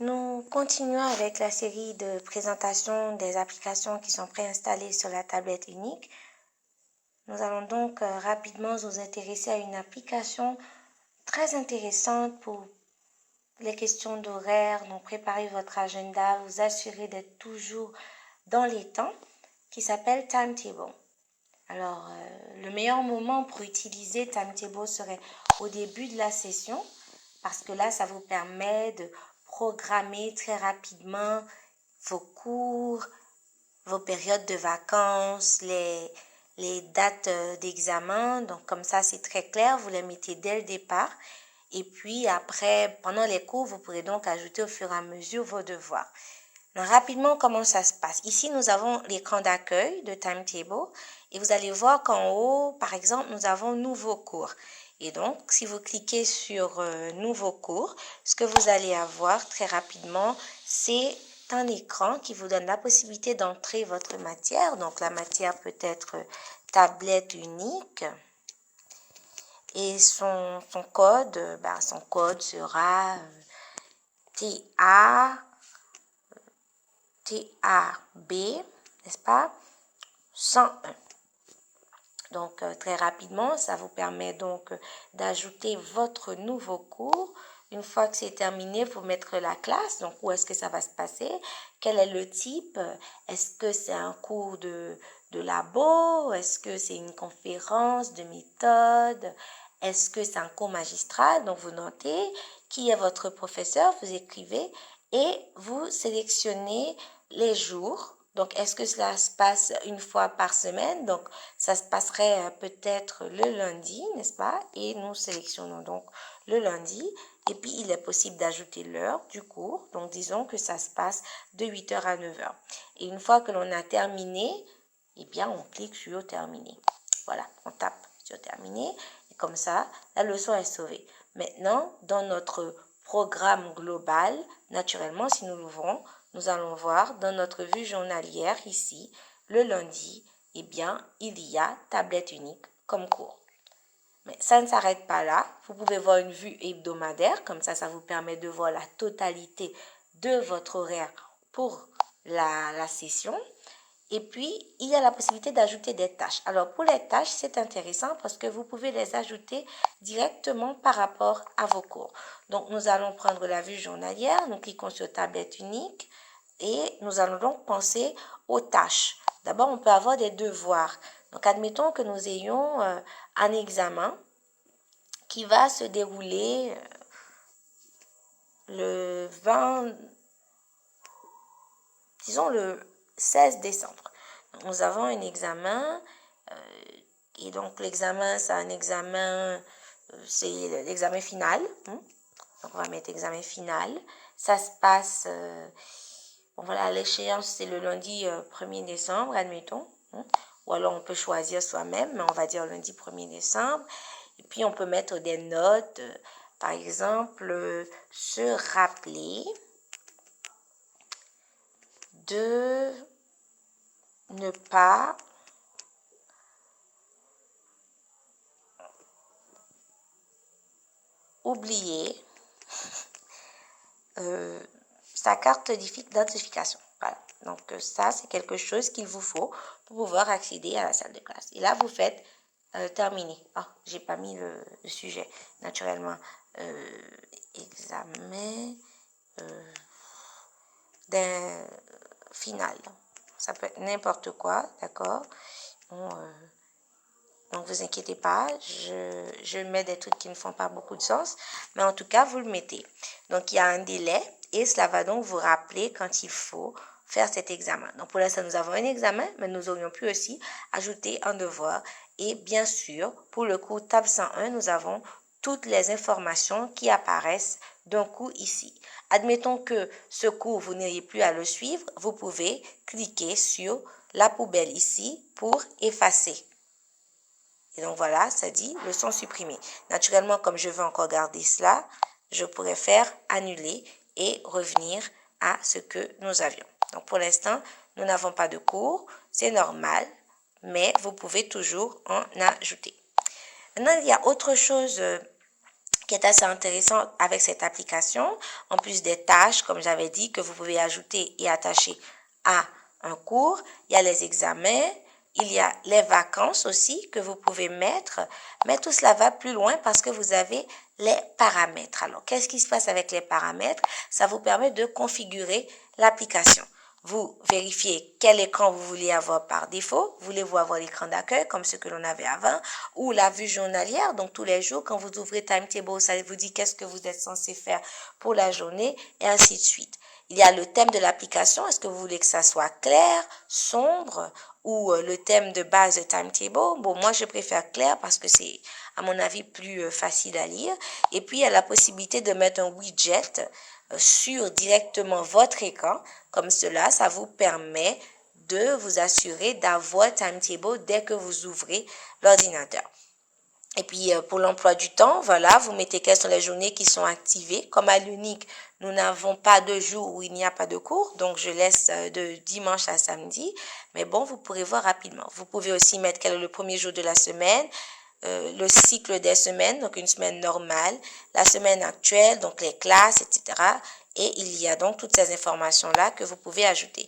Nous continuons avec la série de présentations des applications qui sont préinstallées sur la tablette unique. Nous allons donc rapidement nous intéresser à une application très intéressante pour les questions d'horaire, donc préparer votre agenda, vous assurer d'être toujours dans les temps, qui s'appelle Timetable. Alors, le meilleur moment pour utiliser Timetable serait au début de la session, parce que là, ça vous permet de programmer très rapidement vos cours, vos périodes de vacances, les dates d'examen. Donc, comme ça, c'est très clair, vous les mettez dès le départ. Et puis, après, pendant les cours, vous pourrez donc ajouter au fur et à mesure vos devoirs. Donc, rapidement, comment ça se passe? Ici, nous avons l'écran d'accueil de Timetable et vous allez voir qu'en haut, par exemple, nous avons nouveaux cours. Et donc, si vous cliquez sur nouveaux cours, ce que vous allez avoir très rapidement, c'est un écran qui vous donne la possibilité d'entrer votre matière. Donc, la matière peut être tablette unique. Et son code sera TAB, n'est-ce pas, 101. Donc, très rapidement, ça vous permet donc d'ajouter votre nouveau cours. Une fois que c'est terminé, vous mettre la classe. Donc, où est-ce que ça va se passer? Quel est le type? Est-ce que c'est un cours de labo? Est-ce que c'est une conférence de méthode? Est-ce que c'est un cours magistral? Donc, vous notez qui est votre professeur, vous écrivez et vous sélectionnez les jours. Donc, est-ce que cela se passe une fois par semaine? Donc, ça se passerait peut-être le lundi, n'est-ce pas? Et nous sélectionnons donc le lundi. Et puis, il est possible d'ajouter l'heure du cours. Donc, disons que ça se passe de 8h à 9h. Et une fois que l'on a terminé, eh bien, on clique sur terminer. Voilà, on tape sur terminer. Et comme ça, la leçon est sauvée. Maintenant, dans notre programme global, naturellement, si nous l'ouvrons, nous allons voir dans notre vue journalière ici, le lundi, eh bien, il y a tablette unique comme cours. Mais ça ne s'arrête pas là. Vous pouvez voir une vue hebdomadaire, comme ça vous permet de voir la totalité de votre horaire pour la session. Et puis, il y a la possibilité d'ajouter des tâches. Alors, pour les tâches, c'est intéressant parce que vous pouvez les ajouter directement par rapport à vos cours. Donc, nous allons prendre la vue journalière. Nous cliquons sur tablette unique et nous allons donc penser aux tâches. D'abord, on peut avoir des devoirs. Donc, admettons que nous ayons un examen qui va se dérouler le 20, disons le 16 décembre. Donc, nous avons un examen et donc l'examen, c'est un examen, c'est l'examen final. Donc, on va mettre examen final. Ça se passe, bon voilà, l'échéance, c'est le lundi 1er décembre, admettons. Ou alors, on peut choisir soi-même, mais on va dire lundi 1er décembre. Et puis, on peut mettre des notes, par exemple, se rappeler de ne pas oublier sa carte d'identification. Voilà. Donc, ça, c'est quelque chose qu'il vous faut pour pouvoir accéder à la salle de classe. Et là, vous faites terminer. Ah, j'ai pas mis le sujet, naturellement. Examen d'un final. Ça peut être n'importe quoi, d'accord? Bon, donc, vous inquiétez pas, je mets des trucs qui ne font pas beaucoup de sens, mais en tout cas, vous le mettez. Donc, il y a un délai et cela va donc vous rappeler quand il faut faire cet examen. Donc, pour l'instant, nous avons un examen, mais nous aurions pu aussi ajouter un devoir. Et bien sûr, pour le cours table 101, nous avons toutes les informations qui apparaissent d'un coup ici. Admettons que ce cours, vous n'ayez plus à le suivre, vous pouvez cliquer sur la poubelle ici pour effacer. Et donc voilà, ça dit leçon supprimée. Naturellement, comme je veux encore garder cela, je pourrais faire annuler et revenir à ce que nous avions. Donc pour l'instant, nous n'avons pas de cours, c'est normal, mais vous pouvez toujours en ajouter. Maintenant, il y a autre chose qui est assez intéressant avec cette application, en plus des tâches, comme j'avais dit, que vous pouvez ajouter et attacher à un cours, il y a les examens, il y a les vacances aussi que vous pouvez mettre, mais tout cela va plus loin parce que vous avez les paramètres. Alors, qu'est-ce qui se passe avec les paramètres? Ça vous permet de configurer l'application. Vous vérifiez quel écran vous voulez avoir par défaut. Voulez-vous avoir l'écran d'accueil comme ce que l'on avait avant ou la vue journalière? Donc, tous les jours, quand vous ouvrez Timetable, ça vous dit qu'est-ce que vous êtes censé faire pour la journée et ainsi de suite. Il y a le thème de l'application. Est-ce que vous voulez que ça soit clair, sombre ou le thème de base de Timetable? Bon, moi, je préfère clair parce que c'est, à mon avis, plus facile à lire. Et puis, il y a la possibilité de mettre un widget sur directement votre écran. Comme cela, ça vous permet de vous assurer d'avoir Timetable dès que vous ouvrez l'ordinateur. Et puis, pour l'emploi du temps, voilà, vous mettez quelles sont les journées qui sont activées. Comme à l'unique, nous n'avons pas de jour où il n'y a pas de cours. Donc, je laisse de dimanche à samedi. Mais bon, vous pourrez voir rapidement. Vous pouvez aussi mettre quel est le premier jour de la semaine, le cycle des semaines, donc une semaine normale, la semaine actuelle, donc les classes, etc. Et il y a donc toutes ces informations-là que vous pouvez ajouter.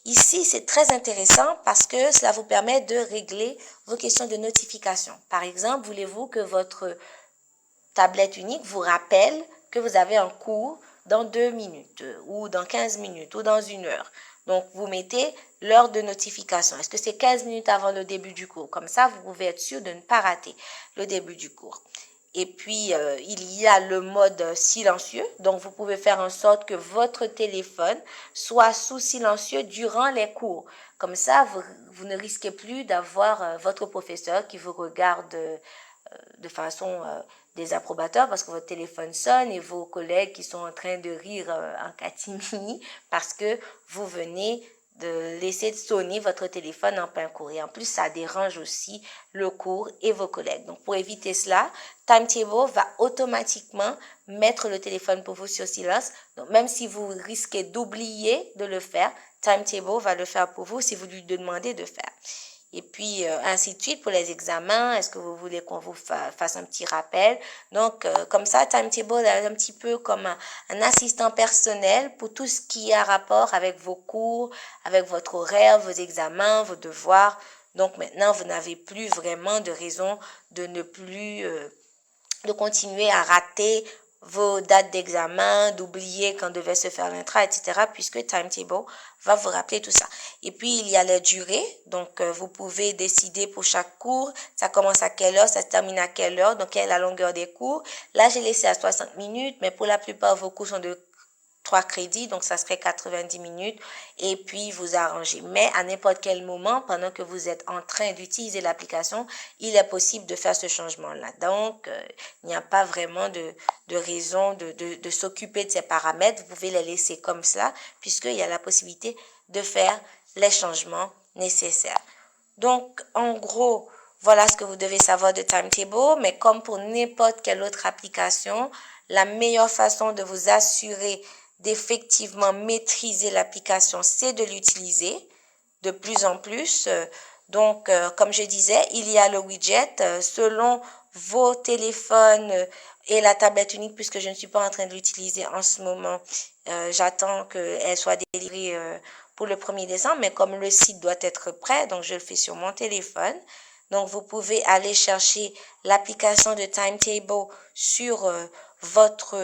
Ici, c'est très intéressant parce que cela vous permet de régler vos questions de notification. Par exemple, voulez-vous que votre tablette unique vous rappelle que vous avez un cours dans 2 minutes ou dans 15 minutes ou dans 1 heure. Donc, vous mettez l'heure de notification. Est-ce que c'est 15 minutes avant le début du cours? Comme ça, vous pouvez être sûr de ne pas rater le début du cours. Et puis, il y a le mode silencieux. Donc, vous pouvez faire en sorte que votre téléphone soit sous silencieux durant les cours. Comme ça, vous ne risquez plus d'avoir votre professeur qui vous regarde de façon désapprobateur parce que votre téléphone sonne et vos collègues qui sont en train de rire en catimini parce que vous venez de laisser sonner votre téléphone en plein cours. Et en plus, ça dérange aussi le cours et vos collègues. Donc, pour éviter cela, Timetable va automatiquement mettre le téléphone pour vous sur silence. Donc, même si vous risquez d'oublier de le faire, Timetable va le faire pour vous si vous lui demandez de faire. Et puis, ainsi de suite pour les examens. Est-ce que vous voulez qu'on vous fasse un petit rappel? Donc, comme ça, Timetable est un petit peu comme un assistant personnel pour tout ce qui a rapport avec vos cours, avec votre horaire, vos examens, vos devoirs. Donc, maintenant, vous n'avez plus vraiment de raison de ne plus, de continuer à rater vos dates d'examen, d'oublier quand devait se faire l'intra, etc., puisque Timetable va vous rappeler tout ça. Et puis, il y a les durées. Donc, vous pouvez décider pour chaque cours, ça commence à quelle heure, ça se termine à quelle heure, donc quelle est la longueur des cours. Là, j'ai laissé à 60 minutes, mais pour la plupart, vos cours sont de 3 crédits, donc ça serait 90 minutes, et puis vous arrangez. Mais à n'importe quel moment, pendant que vous êtes en train d'utiliser l'application, il est possible de faire ce changement-là. Donc, il n'y a pas vraiment de raison de s'occuper de ces paramètres. Vous pouvez les laisser comme ça, puisqu'il y a la possibilité de faire les changements nécessaires. Donc, en gros, voilà ce que vous devez savoir de Timetable, mais comme pour n'importe quelle autre application, la meilleure façon de vous assurer d'effectivement maîtriser l'application, c'est de l'utiliser de plus en plus. Donc, comme je disais, il y a le widget selon vos téléphones et la tablette unique, puisque je ne suis pas en train de l'utiliser en ce moment. J'attends qu'elle soit délivrée pour le 1er décembre, mais comme le site doit être prêt, donc je le fais sur mon téléphone. Donc, vous pouvez aller chercher l'application de Timetable sur votre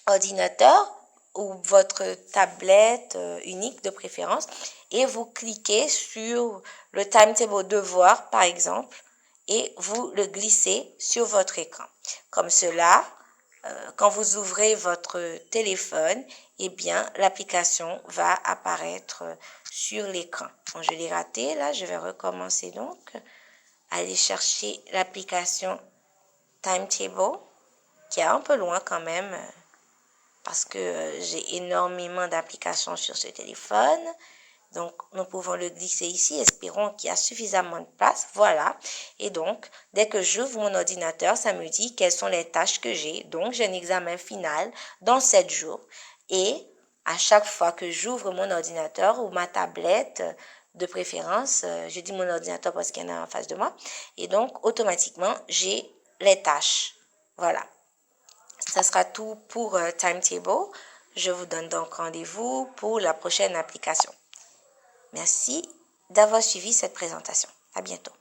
ordinateur ou votre tablette unique de préférence et vous cliquez sur le Timetable devoir par exemple et vous le glissez sur votre écran. Comme cela, quand vous ouvrez votre téléphone, eh bien l'application va apparaître sur l'écran. Bon, je l'ai raté là, je vais recommencer donc. Aller chercher l'application Timetable qui est un peu loin quand même parce que j'ai énormément d'applications sur ce téléphone. Donc, nous pouvons le glisser ici. Espérons qu'il y a suffisamment de place. Voilà. Et donc, dès que j'ouvre mon ordinateur, ça me dit quelles sont les tâches que j'ai. Donc, j'ai un examen final dans 7 jours. Et à chaque fois que j'ouvre mon ordinateur ou ma tablette, de préférence, je dis mon ordinateur parce qu'il y en a en face de moi. Et donc, automatiquement, j'ai les tâches. Voilà. Ça sera tout pour Timetable. Je vous donne donc rendez-vous pour la prochaine application. Merci d'avoir suivi cette présentation. À bientôt.